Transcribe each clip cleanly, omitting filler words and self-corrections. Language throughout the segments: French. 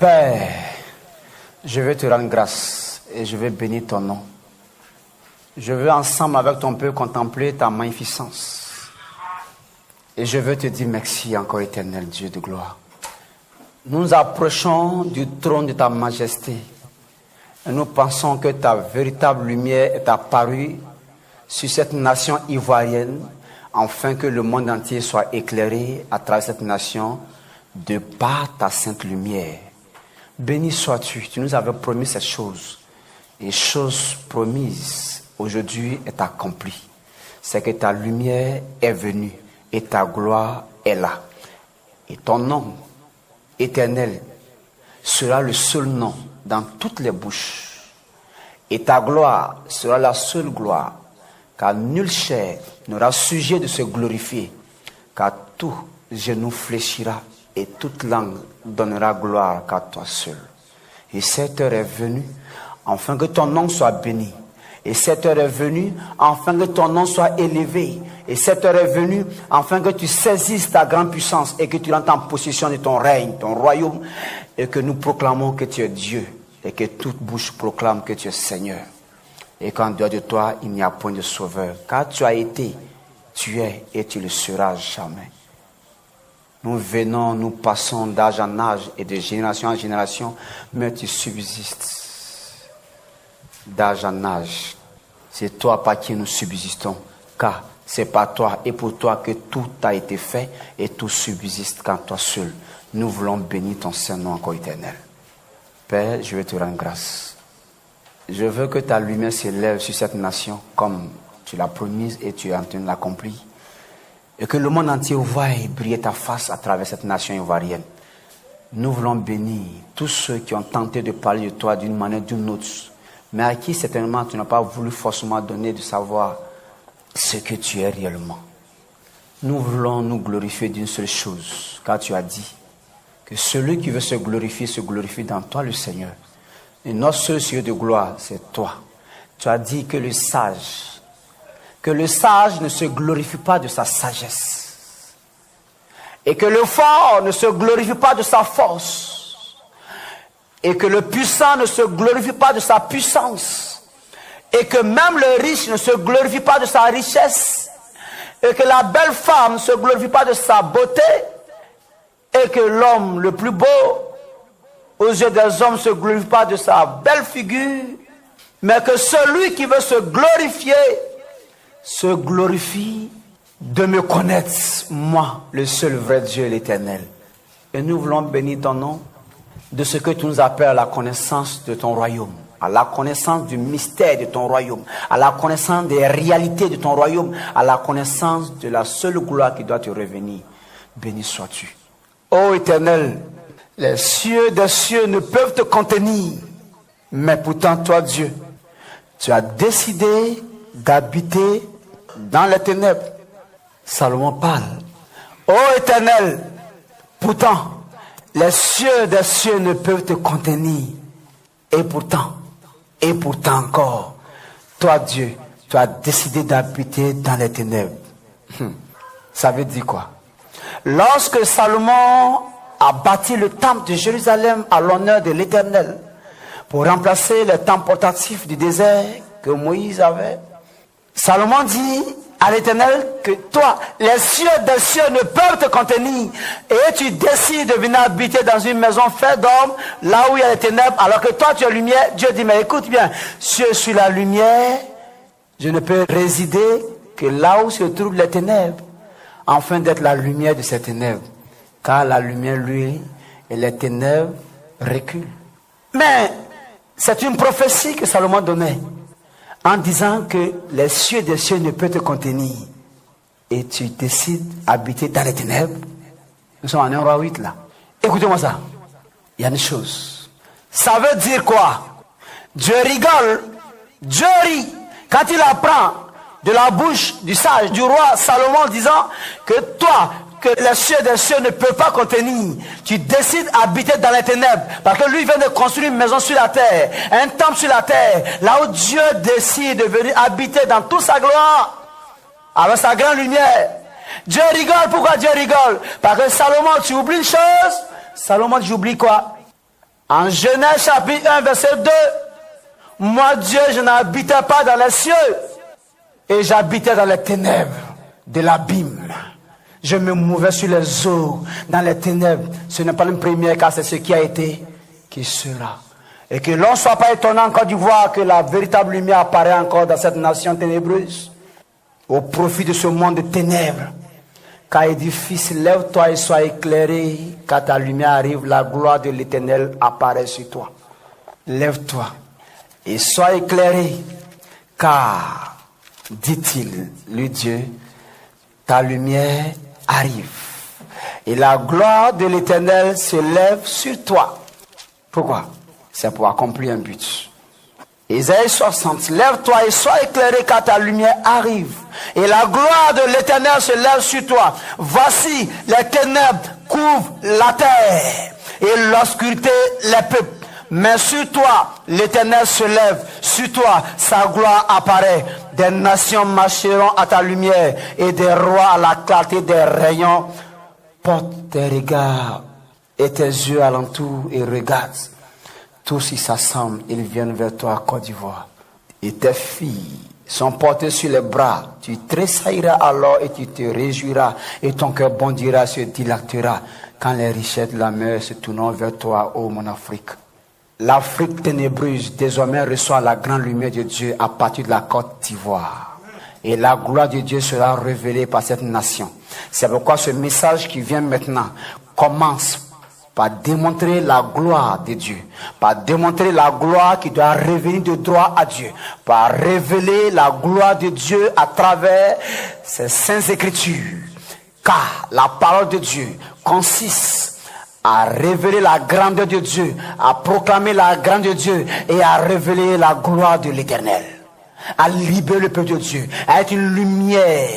Père, je veux te rendre grâce et je veux bénir ton nom. Je veux ensemble avec ton peuple contempler ta magnificence. Et je veux te dire merci encore, éternel Dieu de gloire. Nous nous approchons du trône de ta majesté. Et nous pensons que ta véritable lumière est apparue sur cette nation ivoirienne, afin que le monde entier soit éclairé à travers cette nation de par ta sainte lumière. Béni sois-tu, tu nous avais promis cette chose. Et chose promise aujourd'hui est accomplie. C'est que ta lumière est venue et ta gloire est là. Et ton nom éternel sera le seul nom dans toutes les bouches. Et ta gloire sera la seule gloire, car nulle chair n'aura sujet de se glorifier, car tout genou fléchira et toute langue donnera gloire qu'à toi seul. Et cette heure est venue, afin que ton nom soit béni. Et cette heure est venue, afin que ton nom soit élevé. Et cette heure est venue, afin que tu saisisses ta grande puissance et que tu rentres en possession de ton règne, ton royaume, et que nous proclamons que tu es Dieu, et que toute bouche proclame que tu es Seigneur. Et qu'en dehors de toi, il n'y a point de sauveur. Car tu as été, tu es et tu le seras jamais. Nous venons, nous passons d'âge en âge et de génération en génération, mais tu subsistes d'âge en âge. C'est toi par qui nous subsistons, car c'est par toi et pour toi que tout a été fait et tout subsiste qu'en toi seul. Nous voulons bénir ton Saint-Nom encore éternel. Père, je veux te rendre grâce. Je veux que ta lumière s'élève sur cette nation comme tu l'as promise et tu es en train de l'accomplir. Et que le monde entier voie briller ta face à travers cette nation ivoirienne. Nous voulons bénir tous ceux qui ont tenté de parler de toi d'une manière ou d'une autre, mais à qui certainement tu n'as pas voulu forcément donner de savoir ce que tu es réellement. Nous voulons nous glorifier d'une seule chose, car tu as dit que celui qui veut se glorifie dans toi le Seigneur. Et notre seul sujet de gloire, c'est toi. Tu as dit que le sage ne se glorifie pas de sa sagesse. Et que le fort ne se glorifie pas de sa force. Et que le puissant ne se glorifie pas de sa puissance. Et que même le riche ne se glorifie pas de sa richesse. Et que la belle femme ne se glorifie pas de sa beauté. Et que l'homme le plus beau aux yeux des hommes ne se glorifie pas de sa belle figure. Mais que celui qui veut se glorifie de me connaître, moi, le seul vrai Dieu, l'Éternel. Et nous voulons bénir ton nom de ce que tu nous appelles à la connaissance de ton royaume, à la connaissance du mystère de ton royaume, à la connaissance des réalités de ton royaume, à la connaissance de la seule gloire qui doit te revenir. Béni sois-tu. Ô Éternel, les cieux des cieux ne peuvent te contenir, mais pourtant toi, Dieu, tu as décidé d'habiter dans les ténèbres. Salomon parle. Ô Éternel, pourtant, les cieux des cieux ne peuvent te contenir. Et pourtant encore, toi Dieu, tu as décidé d'habiter dans les ténèbres. Ça veut dire quoi? Lorsque Salomon a bâti le temple de Jérusalem à l'honneur de l'Éternel, pour remplacer le temple portatif du désert que Moïse avait, Salomon dit à l'Éternel que toi, les cieux des cieux ne peuvent te contenir. Et tu décides de venir habiter dans une maison faite d'hommes, là où il y a les ténèbres, alors que toi tu es lumière. Dieu dit, mais écoute bien, si je suis la lumière, je ne peux résider que là où se trouvent les ténèbres, afin d'être la lumière de ces ténèbres. Car la lumière, lui, et les ténèbres reculent. Mais c'est une prophétie que Salomon donnait, en disant que les cieux des cieux ne peuvent te contenir. Et tu décides d'habiter dans les ténèbres. Nous sommes en 1 roi 8 là. Écoutez-moi ça. Il y a une chose. Ça veut dire quoi? Dieu rigole. Dieu rit. Quand il apprend de la bouche du sage, du roi Salomon, disant que toi, que les cieux des cieux ne peuvent pas contenir, tu décides d'habiter dans les ténèbres, parce que lui vient de construire une maison sur la terre, un temple sur la terre, là où Dieu décide de venir habiter dans toute sa gloire, avec sa grande lumière. Dieu rigole. Pourquoi Dieu rigole? Parce que Salomon, tu oublies une chose. Salomon, j'oublie quoi? En Genèse chapitre 1, verset 2, moi Dieu, je n'habitais pas dans les cieux, et j'habitais dans les ténèbres de l'abîme. Je me mouvais sur les eaux, dans les ténèbres. Ce n'est pas une première, car c'est ce qui a été, qui sera. Et que l'on ne soit pas étonné en Côte d'Ivoire que la véritable lumière apparaît encore dans cette nation ténébreuse, au profit de ce monde de ténèbres. Car il dit, fils, lève-toi et sois éclairé, car ta lumière arrive, la gloire de l'Éternel apparaît sur toi. Lève-toi et sois éclairé, car, dit-il, le Dieu, ta lumière arrive. Et la gloire de l'Éternel se lève sur toi. Pourquoi? C'est pour accomplir un but. Isaïe 60, lève-toi et sois éclairé car ta lumière arrive. Et la gloire de l'Éternel se lève sur toi. Voici, les ténèbres couvrent la terre et l'obscurité les peuples. Mais sur toi, l'Éternel se lève. Sur toi, sa gloire apparaît. Des nations marcheront à ta lumière et des rois à la clarté des rayons. Porte tes regards et tes yeux alentour et regarde. Tous ils s'assemblent, ils viennent vers toi, Côte d'Ivoire. Et tes filles sont portées sur les bras. Tu tressailleras alors et tu te réjouiras. Et ton cœur bondira, se dilatera. Quand les richesses de la mer se tourneront vers toi, ô mon Afrique. L'Afrique ténébreuse désormais reçoit la grande lumière de Dieu à partir de la Côte d'Ivoire. Et la gloire de Dieu sera révélée par cette nation. C'est pourquoi ce message qui vient maintenant commence par démontrer la gloire de Dieu, par démontrer la gloire qui doit revenir de droit à Dieu, par révéler la gloire de Dieu à travers ces saintes écritures. Car la parole de Dieu consiste à révéler la grandeur de Dieu, à proclamer la grandeur de Dieu et à révéler la gloire de l'Éternel, à libérer le peuple de Dieu, à être une lumière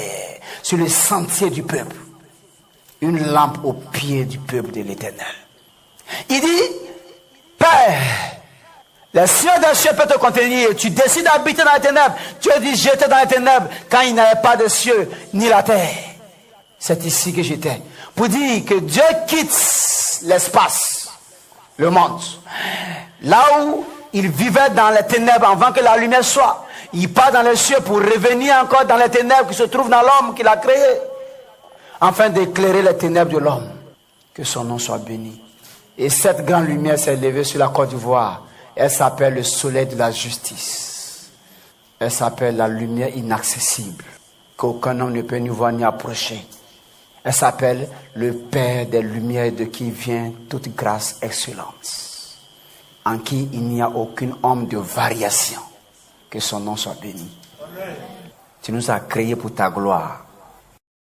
sur le sentier du peuple, une lampe au pied du peuple de l'Éternel. Il dit, Père, les cieux des cieux peuvent te contenir. Tu décides d'habiter dans les ténèbres. Dieu dit, j'étais dans les ténèbres quand il n'y avait pas de cieux ni la terre. C'est ici que j'étais. Pour dire que Dieu quitte l'espace, le monde. Là où il vivait dans les ténèbres avant que la lumière soit. Il part dans les cieux pour revenir encore dans les ténèbres qui se trouvent dans l'homme qu'il a créé. Afin d'éclairer les ténèbres de l'homme. Que son nom soit béni. Et cette grande lumière s'est levée sur la Côte d'Ivoire. Elle s'appelle le soleil de la justice. Elle s'appelle la lumière inaccessible, qu'aucun homme ne peut ni voir ni approcher. Elle s'appelle le Père des lumières de qui vient toute grâce excellente, en qui il n'y a aucun homme de variation. Que son nom soit béni. Amen. Tu nous as créés pour ta gloire.